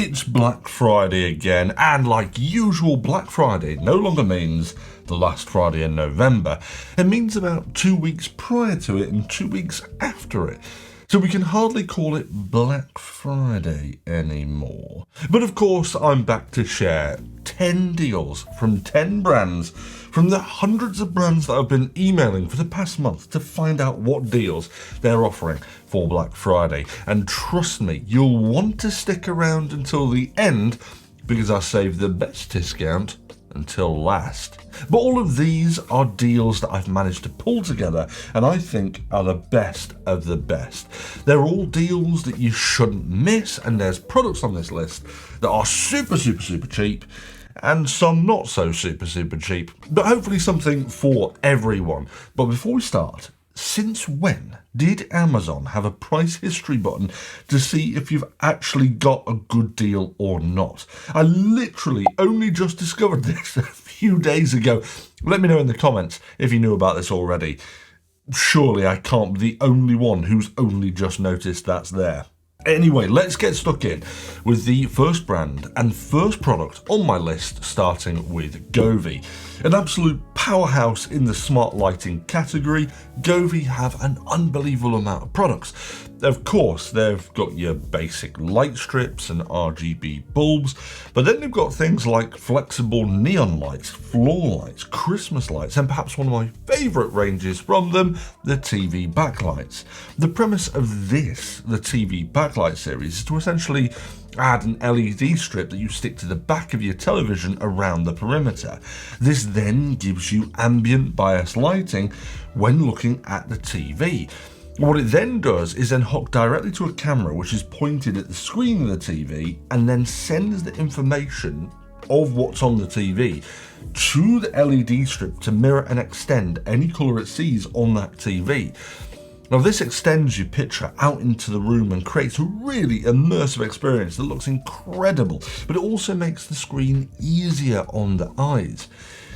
It's Black Friday again, and like usual, Black Friday no longer means the last Friday in November. It means about 2 weeks prior to it and 2 weeks after it. So we can hardly call it Black Friday anymore. But of course, I'm back to share 10 deals from 10 brands, from the hundreds of brands that I've been emailing for the past month to find out what deals they're offering for Black Friday. And trust me, you'll want to stick around until the end because I saved the best discount until last. But all of these are deals that I've managed to pull together and I think are the best of the best. They're all deals that you shouldn't miss, and there's products on this list that are super cheap and some not so super cheap, but hopefully something for everyone. But before we start, since when did Amazon have a price history button to see if you've actually got a good deal or not? I literally only just discovered this a few days ago. Let me know in the comments if you knew about this already. Surely I can't be the only one who's only just noticed that's there. Anyway, let's get stuck in with the first brand and first product on my list, starting with Govee. An absolute powerhouse in the smart lighting category, Govee have an unbelievable amount of products. Of course, they've got your basic light strips and RGB bulbs, but then they've got things like flexible neon lights, floor lights, Christmas lights, and perhaps one of my favourite ranges from them, the TV backlights. The premise of this, the TV backlight series, is to essentially add an LED strip that you stick to the back of your television around the perimeter. This then gives you ambient bias lighting when looking at the TV. What it then does is then hook directly to a camera which is pointed at the screen of the TV and then sends the information of what's on the TV to the LED strip to mirror and extend any colour it sees on that TV. Now this extends your picture out into the room and creates a really immersive experience that looks incredible, but it also makes the screen easier on the eyes.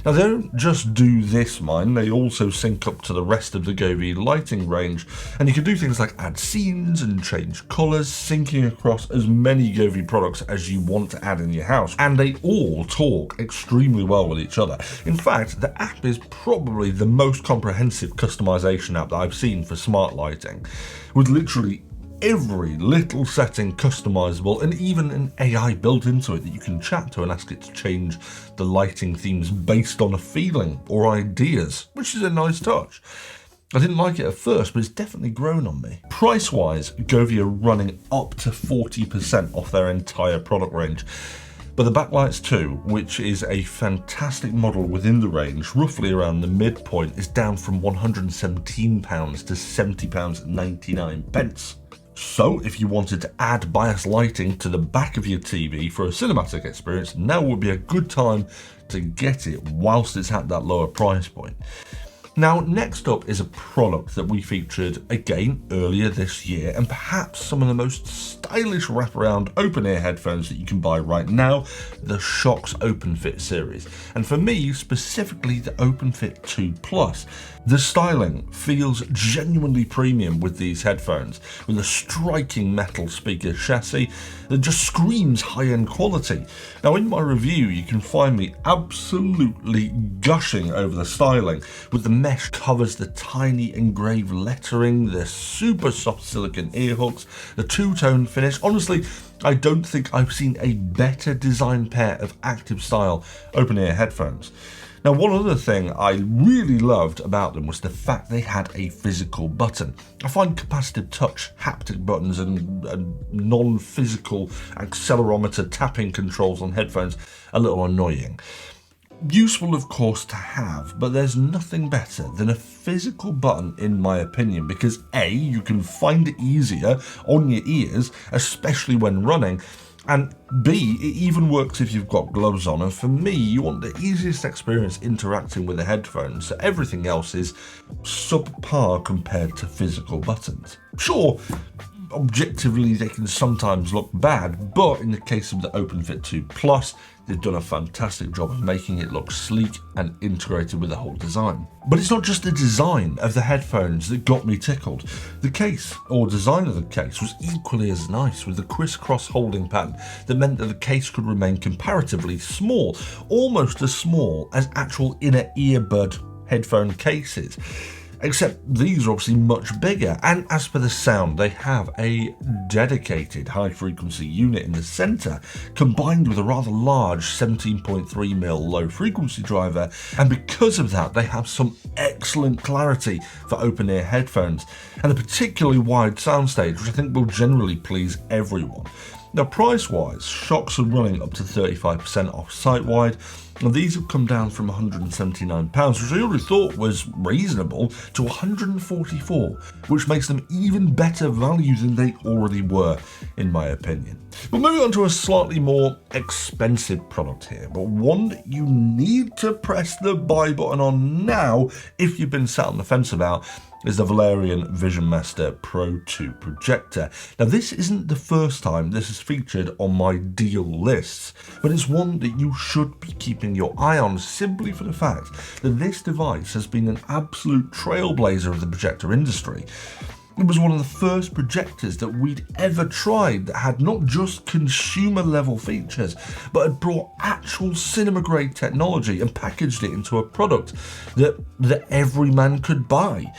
Now they don't just do this, mind, they also sync up to the rest of the Govee lighting range, and you can do things like add scenes and change colours, syncing across as many Govee products as you want to add in your house, and they all talk extremely well with each other. In fact, the app is probably the most comprehensive customization app that I've seen for smart lighting, with literally every little setting customizable and even an AI built into it that you can chat to and ask it to change the lighting themes based on a feeling or ideas, which is a nice touch. I didn't like it at first, but it's definitely grown on me. Price-wise, Govee are running up to 40% off their entire product range. But the backlights too, which is a fantastic model within the range, roughly around the midpoint, is down from £117 to £70.99. So if you wanted to add bias lighting to the back of your TV for a cinematic experience, now would be a good time to get it whilst it's at that lower price point. Now, next up is a product that we featured again earlier this year, and perhaps some of the most stylish wraparound open-ear headphones that you can buy right now, the Shokz OpenFit series. And for me, specifically the OpenFit 2 Plus. The styling feels genuinely premium with these headphones, with a striking metal speaker chassis that just screams high-end quality. Now in my review you can find me absolutely gushing over the styling, with the mesh covers, the tiny engraved lettering, the super soft silicone ear hooks, the two-tone finish. Honestly, I don't think I've seen a better designed pair of active style open-ear headphones. Now, one other thing I really loved about them was the fact they had a physical button. I find capacitive touch haptic buttons and non-physical accelerometer tapping controls on headphones a little annoying. Useful, of course, to have, but there's nothing better than a physical button in my opinion, because A, you can find it easier on your ears, especially when running, and B, it even works if you've got gloves on, and for me, you want the easiest experience interacting with the headphones, so everything else is subpar compared to physical buttons. Sure, objectively they can sometimes look bad, but in the case of the OpenFit 2 Plus, they've done a fantastic job of making it look sleek and integrated with the whole design. But it's not just the design of the headphones that got me tickled. The case, or design of the case, was equally as nice, with the crisscross holding pattern that meant that the case could remain comparatively small, almost as small as actual inner earbud headphone cases. Except these are obviously much bigger, and as for the sound, they have a dedicated high-frequency unit in the centre, combined with a rather large 17.3mm low-frequency driver, and because of that, they have some excellent clarity for open-ear headphones, and a particularly wide soundstage, which I think will generally please everyone. Now, price-wise, Shokz are running up to 35% off site-wide, and these have come down from £179, which I already thought was reasonable, to £144, which makes them even better value than they already were, in my opinion. But moving on to a slightly more expensive product here, but one that you need to press the buy button on now if you've been sat on the fence about, is the Valerion Vision Master Pro 2 projector. Now, this isn't the first time this is featured on my deal lists, but it's one that you should be keeping your eye on simply for the fact that this device has been an absolute trailblazer of the projector industry. It was one of the first projectors that we'd ever tried that had not just consumer level features, but had brought actual cinema grade technology and packaged it into a product that every man could buy.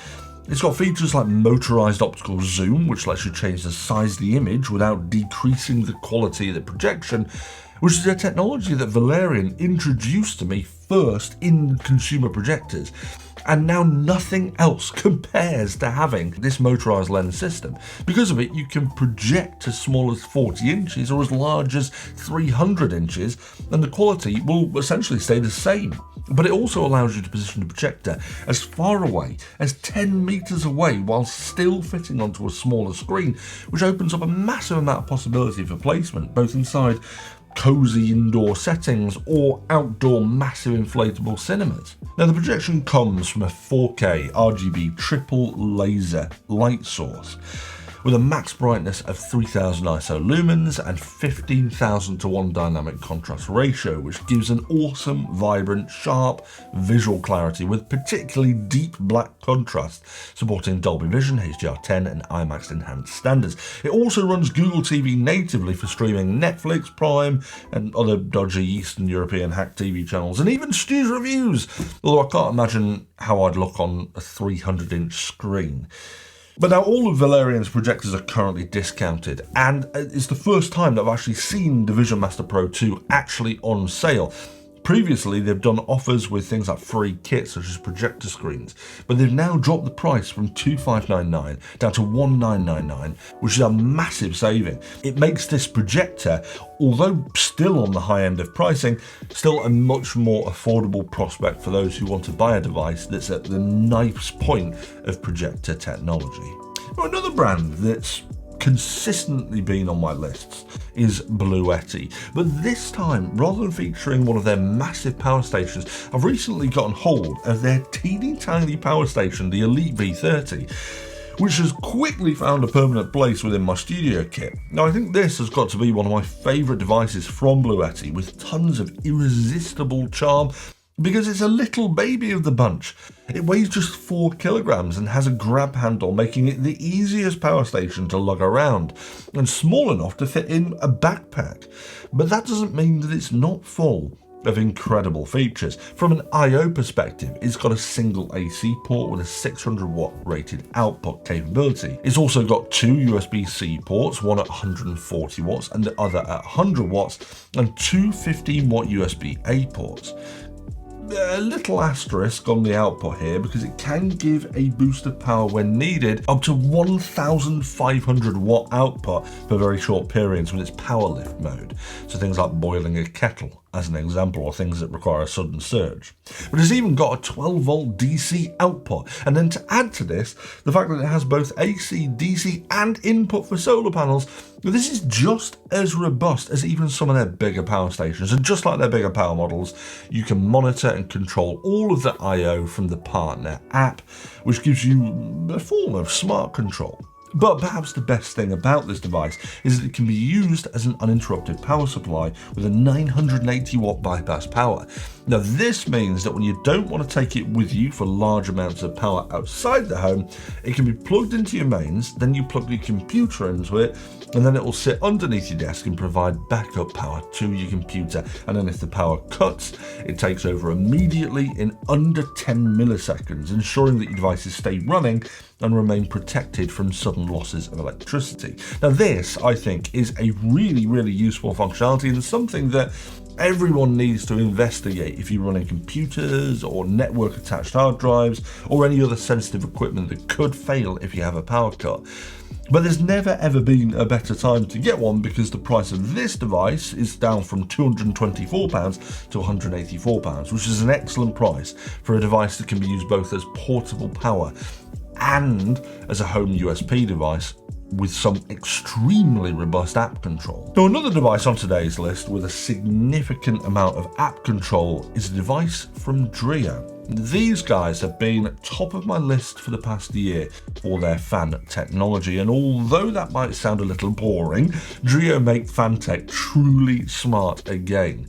It's got features like motorized optical zoom, which lets you change the size of the image without decreasing the quality of the projection, which is a technology that Valerion introduced to me first in consumer projectors. And now nothing else compares to having this motorized lens system. Because of it, you can project as small as 40 inches or as large as 300 inches, and the quality will essentially stay the same. But it also allows you to position the projector as far away as 10 meters away while still fitting onto a smaller screen, which opens up a massive amount of possibility for placement, both inside cozy indoor settings or outdoor massive inflatable cinemas. Now, the projection comes from a 4K RGB triple laser light source with a max brightness of 3000 ISO lumens and 15,000 to 1 dynamic contrast ratio, which gives an awesome, vibrant, sharp visual clarity with particularly deep black contrast, supporting Dolby Vision, HDR10 and IMAX enhanced standards. It also runs Google TV natively for streaming Netflix, Prime and other dodgy Eastern European hack TV channels, and even STU'S reviews, although I can't imagine how I'd look on a 300-inch screen. But now all of Valerion's projectors are currently discounted, and it's the first time that I've actually seen the Vision Master Pro 2 actually on sale. Previously, they've done offers with things like free kits such as projector screens, but they've now dropped the price from $2,599 down to $1,999, which is a massive saving. It makes this projector, although still on the high end of pricing, still a much more affordable prospect for those who want to buy a device that's at the nice point of projector technology. Now, another brand that's consistently been on my lists is Bluetti, but this time, rather than featuring one of their massive power stations, I've recently gotten hold of their teeny tiny power station, the Elite V30, which has quickly found a permanent place within my studio kit. Now, I think this has got to be one of my favourite devices from Bluetti, with tons of irresistible charm, because it's a little baby of the bunch. It weighs just 4 kilograms and has a grab handle, making it the easiest power station to lug around, and small enough to fit in a backpack. But that doesn't mean that it's not full of incredible features. From an I/O perspective, it's got a single AC port with a 600 watt rated output capability. It's also got 2 USB-C ports, one at 140 watts and the other at 100 watts, and 2 15 watt USB-A ports. A little asterisk on the output here, because it can give a boost of power when needed, up to 1500 watt output for very short periods with its power lift mode. So things like boiling a kettle, as an example, or things that require a sudden surge. But it's even got a 12 volt DC output, and then to add to this, the fact that it has both AC, DC and input for solar panels, this is just as robust as even some of their bigger power stations. And just like their bigger power models, you can monitor and control all of the I/O from the partner app, which gives you a form of smart control. But perhaps the best thing about this device is that it can be used as an uninterrupted power supply with a 980 watt bypass power. Now this means that when you don't want to take it with you for large amounts of power outside the home, it can be plugged into your mains, then you plug your computer into it, and then it will sit underneath your desk and provide backup power to your computer. And then if the power cuts, it takes over immediately in under 10 milliseconds, ensuring that your devices stay running and remain protected from sudden losses of electricity. Now this, I think, is a really useful functionality and something that everyone needs to investigate if you're running computers or network attached hard drives or any other sensitive equipment that could fail if you have a power cut. But there's never ever been a better time to get one because the price of this device is down from £224 to £184, which is an excellent price for a device that can be used both as portable power and as a home USB device with some extremely robust app control. Now, another device on today's list with a significant amount of app control is a device from Dreo. These guys have been top of my list for the past year for their fan technology, and although that might sound a little boring, Dreo make fan tech truly smart again.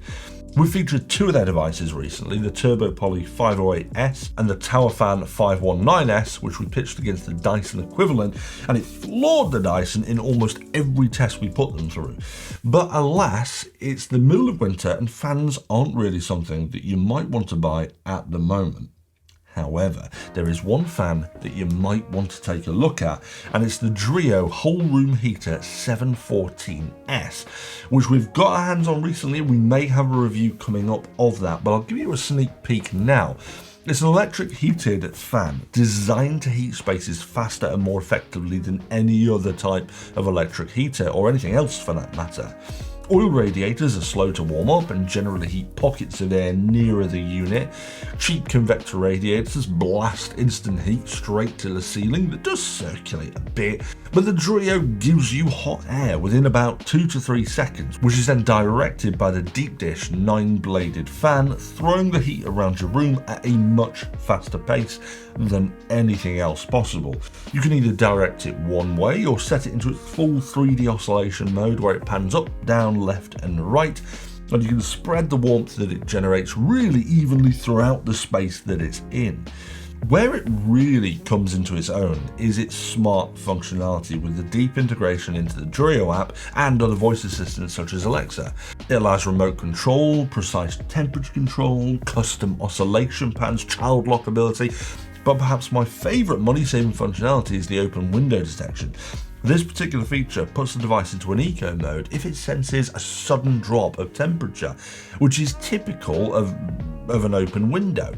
We've featured two of their devices recently, the Turbo Poly 508S and the Tower Fan 519S, which we pitched against the Dyson equivalent, and it floored the Dyson in almost every test we put them through. But alas, it's the middle of winter and fans aren't really something that you might want to buy at the moment. However, there is one fan that you might want to take a look at, and it's the Dreo Whole Room Heater 714S, which we've got our hands on recently. We may have a review coming up of that, but I'll give you a sneak peek now. It's an electric heated fan designed to heat spaces faster and more effectively than any other type of electric heater, or anything else for that matter. Oil radiators are slow to warm up and generally heat pockets of air nearer the unit. Cheap convector radiators blast instant heat straight to the ceiling that does circulate a bit, but the Dreo gives you hot air within about 2 to 3 seconds, which is then directed by the deep dish 9-bladed fan, throwing the heat around your room at a much faster pace than anything else possible. You can either direct it one way or set it into its full 3D oscillation mode where it pans up, down, left and right, and you can spread the warmth that it generates really evenly throughout the space that it's in. Where it really comes into its own is its smart functionality with the deep integration into the Dreo app and other voice assistants such as Alexa. It allows remote control, precise temperature control, custom oscillation patterns, child lock ability, but perhaps my favourite money-saving functionality is the open window detection. This particular feature puts the device into an eco mode if it senses a sudden drop of temperature, which is typical of an open window.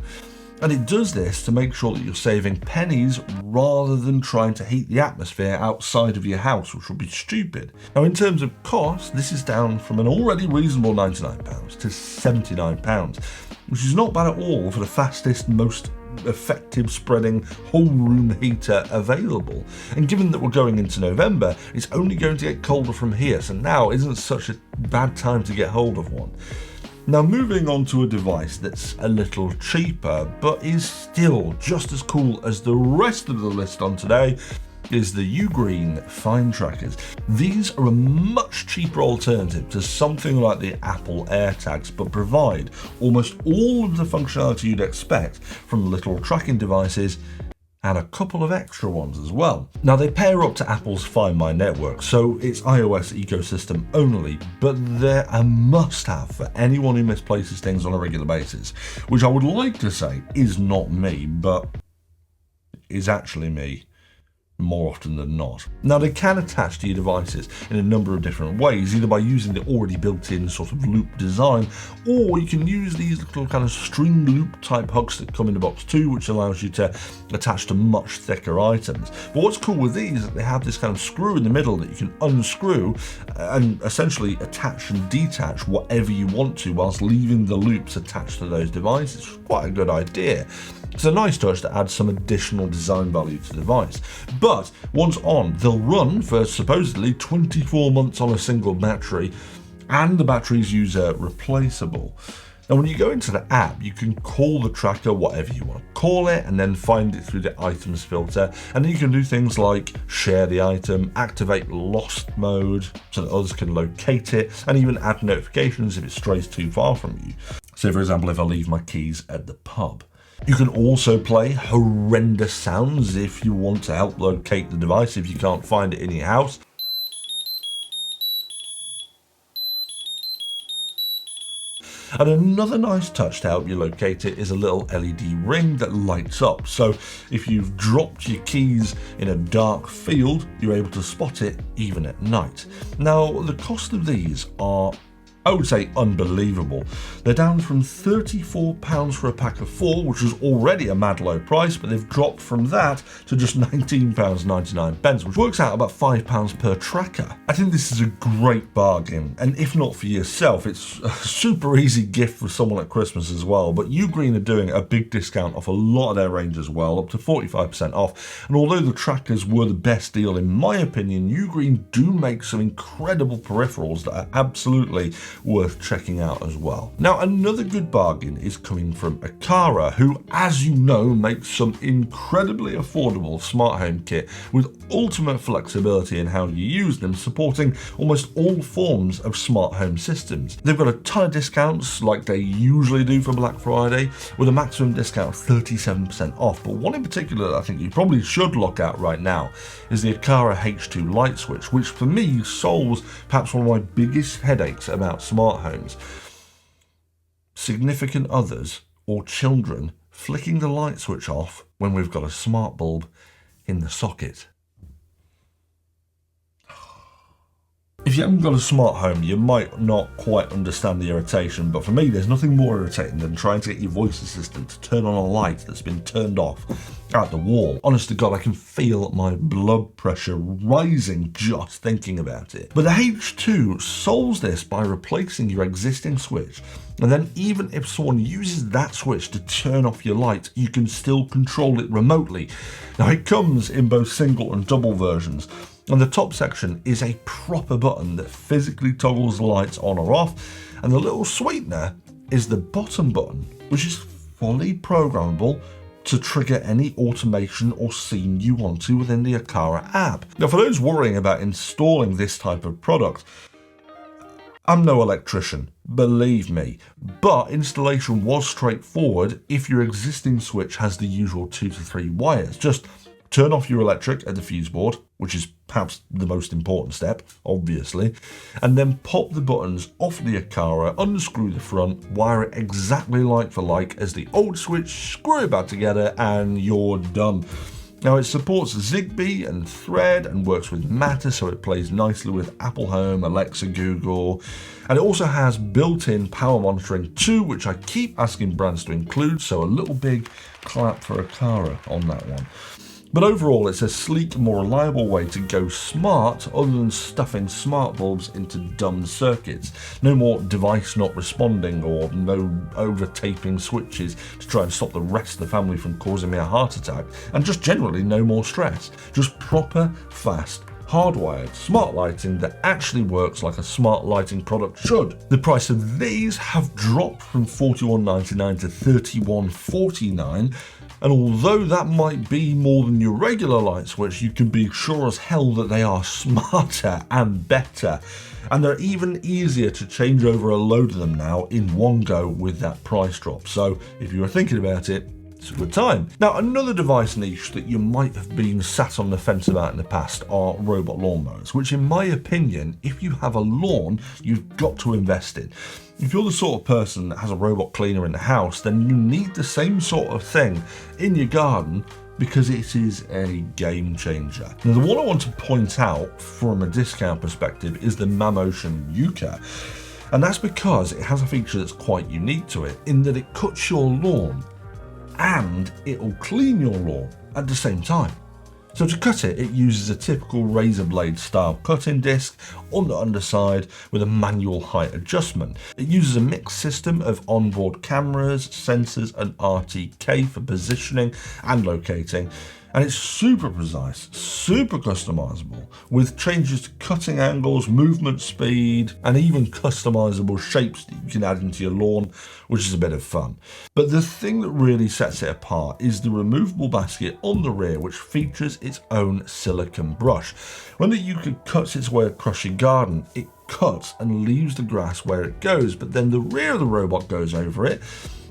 And it does this to make sure that you're saving pennies rather than trying to heat the atmosphere outside of your house, which would be stupid. Now, in terms of cost, this is down from an already reasonable £99 to £79, which is not bad at all for the fastest, most effective spreading whole room heater available. And given that we're going into November, it's only going to get colder from here, so now isn't such a bad time to get hold of one. Now, moving on to a device that's a little cheaper, but is still just as cool as the rest of the list on today, is the Ugreen Fine Trackers. These are a much cheaper alternative to something like the Apple AirTags, but provide almost all of the functionality you'd expect from little tracking devices, and a couple of extra ones as well. Now, they pair up to Apple's Find My network, so it's iOS ecosystem only, but they're a must-have for anyone who misplaces things on a regular basis, which I would like to say is not me, but is actually me more often than not. Now, they can attach to your devices in a number of different ways, either by using the already built-in sort of loop design, or you can use these little kind of string loop type hooks that come in the box too, which allows you to attach to much thicker items. But what's cool with these is that they have this kind of screw in the middle that you can unscrew and essentially attach and detach whatever you want to whilst leaving the loops attached to those devices. It's quite a good idea. It's a nice touch to add some additional design value to the device. But once on, they'll run for supposedly 24 months on a single battery, and the batteries user replaceable. Now, when you go into the app, you can call the tracker whatever you want to call it and then find it through the items filter. And then you can do things like share the item, activate lost mode so that others can locate it, and even add notifications if it strays too far from you. So for example, if I leave my keys at the pub. You can also play horrendous sounds if you want to help locate the device if you can't find it in your house. And another nice touch to help you locate it is a little LED ring that lights up. So if you've dropped your keys in a dark field, you're able to spot it even at night. Now, the cost of these are, I would say, unbelievable. They're down from £34 for a pack of 4, which was already a mad low price, but they've dropped from that to just £19.99, which works out about £5 per tracker. I think this is a great bargain, and if not for yourself, it's a super easy gift for someone at Christmas as well. But Ugreen are doing a big discount off a lot of their range as well, up to 45% off. And although the trackers were the best deal in my opinion, Ugreen do make some incredible peripherals that are absolutely worth checking out as well. Now, another good bargain is coming from Aqara, who, as you know, makes some incredibly affordable smart home kit with ultimate flexibility in how you use them, supporting almost all forms of smart home systems. They've got a ton of discounts like they usually do for Black Friday, with a maximum discount of 37% off. But one in particular that I think you probably should look at right now is the Aqara H2 light switch, which for me solves perhaps one of my biggest headaches about smart homes. Significant others or children flicking the light switch off when we've got a smart bulb in the socket. If you haven't got a smart home, you might not quite understand the irritation, but for me, there's nothing more irritating than trying to get your voice assistant to turn on a light that's been turned off at the wall. Honest to God, I can feel my blood pressure rising just thinking about it. But the H2 solves this by replacing your existing switch, and then even if someone uses that switch to turn off your light, you can still control it remotely. Now, it comes in both single and double versions. And the top section is a proper button that physically toggles the lights on or off, and the little sweetener is the bottom button, which is fully programmable to trigger any automation or scene you want to within the Aqara app. Now, for those worrying about installing this type of product, I'm no electrician, believe me, but installation was straightforward if your existing switch has the usual 2 to 3 wires. Just turn off your electric at the fuse board, which is perhaps the most important step, obviously, and then pop the buttons off the Aqara, unscrew the front, wire it exactly like for like as the old switch, screw it back together, and you're done. Now, it supports Zigbee and Thread and works with Matter, so it plays nicely with Apple Home, Alexa, Google, and it also has built-in power monitoring too, which I keep asking brands to include, so a little big clap for Aqara on that one. But overall, it's a sleek, more reliable way to go smart other than stuffing smart bulbs into dumb circuits. No more device not responding or no over-taping switches to try and stop the rest of the family from causing me a heart attack, and just generally no more stress. Just proper, fast, hardwired smart lighting that actually works like a smart lighting product should. The price of these have dropped from $41.99 to $31.49. And although that might be more than your regular light switch, you can be sure as hell that they are smarter and better. And they're even easier to change over a load of them now in one go with that price drop. So if you were thinking about it, it's a good time. Now, another device niche that you might have been sat on the fence about in the past are robot lawnmowers, which in my opinion, if you have a lawn, you've got to invest in. If you're the sort of person that has a robot cleaner in the house, then you need the same sort of thing in your garden because it is a game changer. Now, the one I want to point out from a discount perspective is the Mamotion Yucca. And that's because it has a feature that's quite unique to it in that it cuts your lawn and it'll clean your lawn at the same time. So to cut it, it uses a typical razor blade style cutting disc on the underside with a manual height adjustment. It uses a mixed system of onboard cameras, sensors and RTK for positioning and locating. And it's super precise, super customizable, with changes to cutting angles, movement speed, and even customizable shapes that you can add into your lawn, which is a bit of fun. But the thing that really sets it apart is the removable basket on the rear, which features its own silicone brush. When the Uka cuts its way across your garden, it cuts and leaves the grass where it goes, but then the rear of the robot goes over it,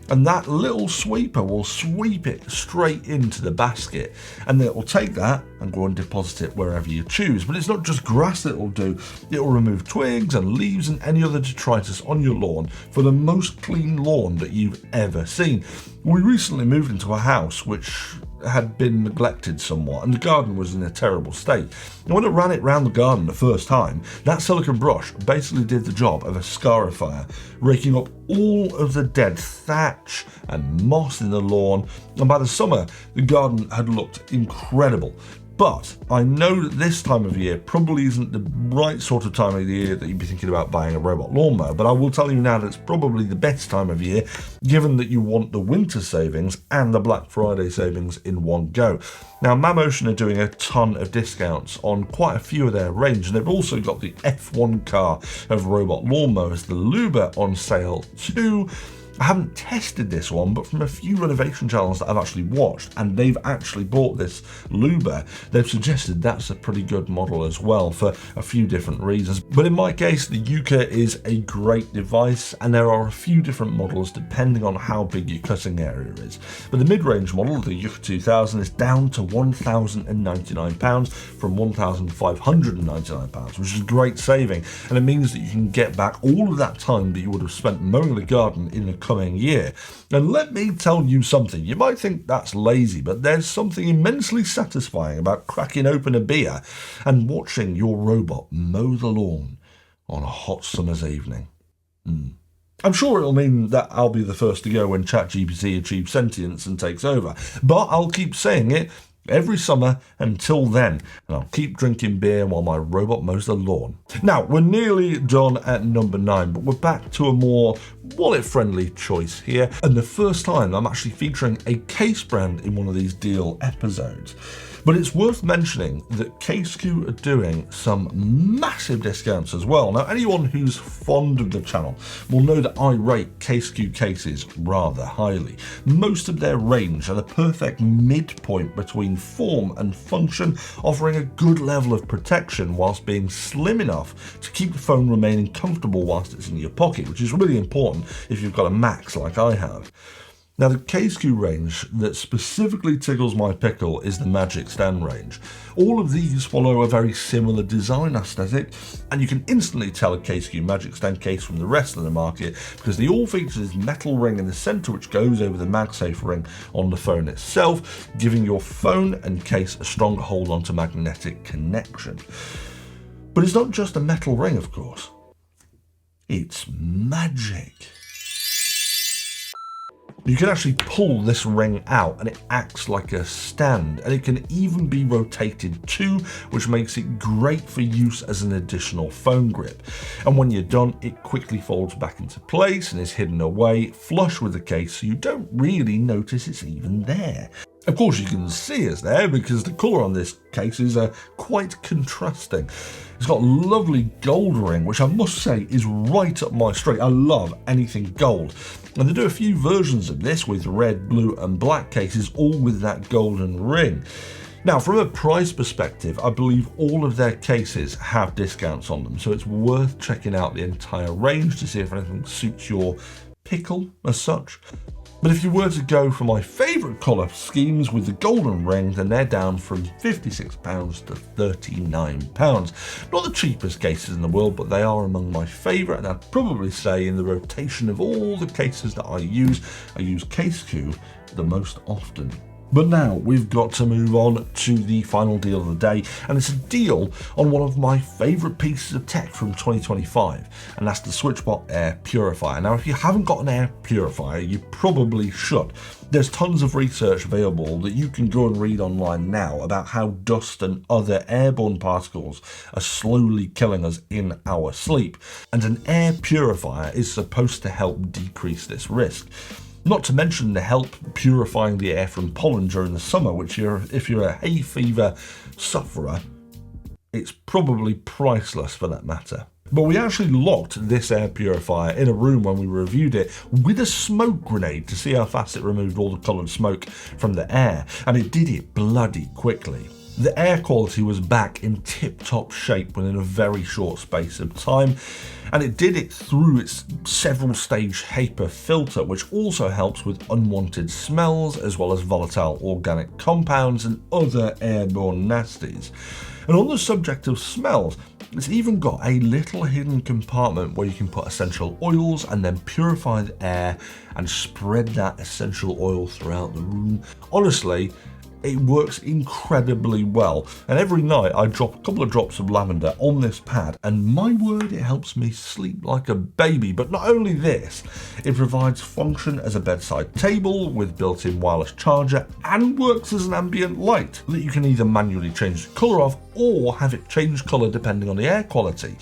and that little sweeper will sweep it straight into the basket, and then it will take that and go and deposit it wherever you choose. But it's not just grass that it will do, it will remove twigs and leaves and any other detritus on your lawn for the most clean lawn that you've ever seen. We recently moved into a house which had been neglected somewhat, and the garden was in a terrible state. And when I ran it round the garden the first time, that silicone brush basically did the job of a scarifier, raking up all of the dead thatch and moss in the lawn, and by the summer the garden had looked incredible. But I know that this time of year probably isn't the right sort of time of the year that you'd be thinking about buying a robot lawnmower, but I will tell you now that it's probably the best time of year, given that you want the winter savings and the Black Friday savings in one go. Now, Mamotion are doing a ton of discounts on quite a few of their range, and they've also got the F1 car of robot lawnmowers, the Luba, on sale too. I haven't tested this one, but from a few renovation channels that I've actually watched, and they've actually bought this Luba, they've suggested that's a pretty good model as well for a few different reasons. But in my case, the Uka is a great device, and there are a few different models depending on how big your cutting area is. But the mid-range model, the Uka 2000, is down to £1,099 from £1,599, which is a great saving, and it means that you can get back all of that time that you would have spent mowing the garden in a coming year. And let me tell you something, you might think that's lazy, but there's something immensely satisfying about cracking open a beer and watching your robot mow the lawn on a hot summer's evening. I'm sure it'll mean that I'll be the first to go when ChatGPT achieves sentience and takes over, but I'll keep saying it every summer until then, and I'll keep drinking beer while my robot mows the lawn. Now, we're nearly done at number 9, but we're back to a more wallet-friendly choice here, and the first time I'm actually featuring a case brand in one of these deal episodes. But it's worth mentioning that CaseQ are doing some massive discounts as well. Now, anyone who's fond of the channel will know that I rate CaseQ cases rather highly. Most of their range are the perfect midpoint between form and function, offering a good level of protection whilst being slim enough to keep the phone remaining comfortable whilst it's in your pocket, which is really important if you've got a Max like I have. Now, the CaseQ range that specifically tickles my pickle is the Magic Stand range. All of these follow a very similar design aesthetic, and you can instantly tell a CaseQ Magic Stand case from the rest of the market because they all feature this metal ring in the center which goes over the MagSafe ring on the phone itself, giving your phone and case a strong hold onto magnetic connection. But it's not just a metal ring, of course. It's magic. You can actually pull this ring out and it acts like a stand, and it can even be rotated too, which makes it great for use as an additional phone grip. And when you're done, it quickly folds back into place and is hidden away flush with the case, so you don't really notice it's even there. Of course, you can see it's there because the colour on this case is quite contrasting. It's got a lovely gold ring, which I must say is right up my street. I love anything gold. And they do a few versions of this with red, blue and black cases, all with that golden ring. Now, from a price perspective, I believe all of their cases have discounts on them, so it's worth checking out the entire range to see if anything suits your pickle as such. But if you were to go for my favourite colour schemes with the golden ring, then they're down from £56 to £39. Not the cheapest cases in the world, but they are among my favourite, and I'd probably say in the rotation of all the cases that I use CaseQ the most often. But now we've got to move on to the final deal of the day, and it's a deal on one of my favourite pieces of tech from 2025, and that's the SwitchBot air purifier. Now, if you haven't got an air purifier, you probably should. There's tons of research available that you can go and read online now about how dust and other airborne particles are slowly killing us in our sleep, and an air purifier is supposed to help decrease this risk. Not to mention the help purifying the air from pollen during the summer, which if you're a hay fever sufferer, it's probably priceless for that matter. But we actually locked this air purifier in a room when we reviewed it with a smoke grenade to see how fast it removed all the coloured smoke from the air, and it did it bloody quickly. The air quality was back in tip-top shape within a very short space of time, and it did it through its several-stage HEPA filter, which also helps with unwanted smells as well as volatile organic compounds and other airborne nasties. And on the subject of smells, it's even got a little hidden compartment where you can put essential oils and then purify the air and spread that essential oil throughout the room. Honestly, it works incredibly well, and every night I drop a couple of drops of lavender on this pad, and my word, it helps me sleep like a baby. But not only this, it provides function as a bedside table with built-in wireless charger and works as an ambient light that you can either manually change the colour of or have it change colour depending on the air quality.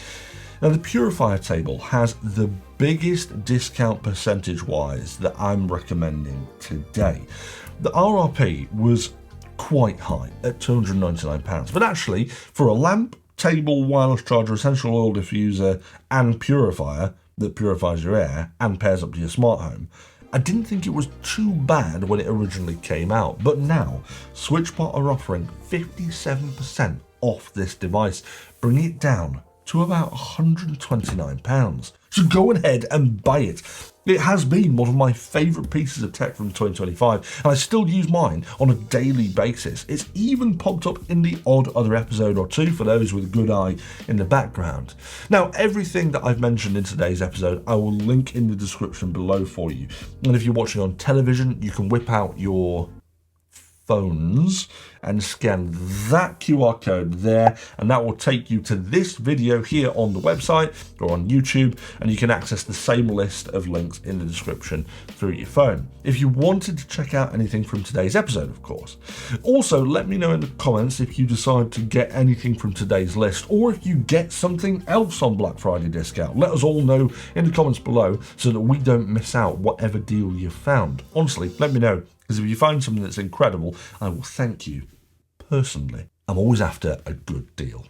Now, the purifier table has the biggest discount percentage-wise that I'm recommending today. The RRP was quite high at £299, but actually for a lamp, table, wireless charger, essential oil diffuser and purifier that purifies your air and pairs up to your smart home, I didn't think it was too bad when it originally came out. But now SwitchBot are offering 57% off this device, bringing it down to about £129. So go ahead and buy it. It has been one of my favourite pieces of tech from 2025, and I still use mine on a daily basis. It's even popped up in the odd other episode or two for those with a good eye in the background. Now, everything that I've mentioned in today's episode, I will link in the description below for you. And if you're watching on television, you can whip out your phones and scan that QR code there, and that will take you to this video here on the website or on YouTube, and you can access the same list of links in the description through your phone if you wanted to check out anything from today's episode, of course. Also, let me know in the comments if you decide to get anything from today's list, or if you get something else on Black Friday discount. Let us all know in the comments below so that we don't miss out whatever deal you've found. Honestly, let me know, because if you find something that's incredible, I will thank you personally. I'm always after a good deal.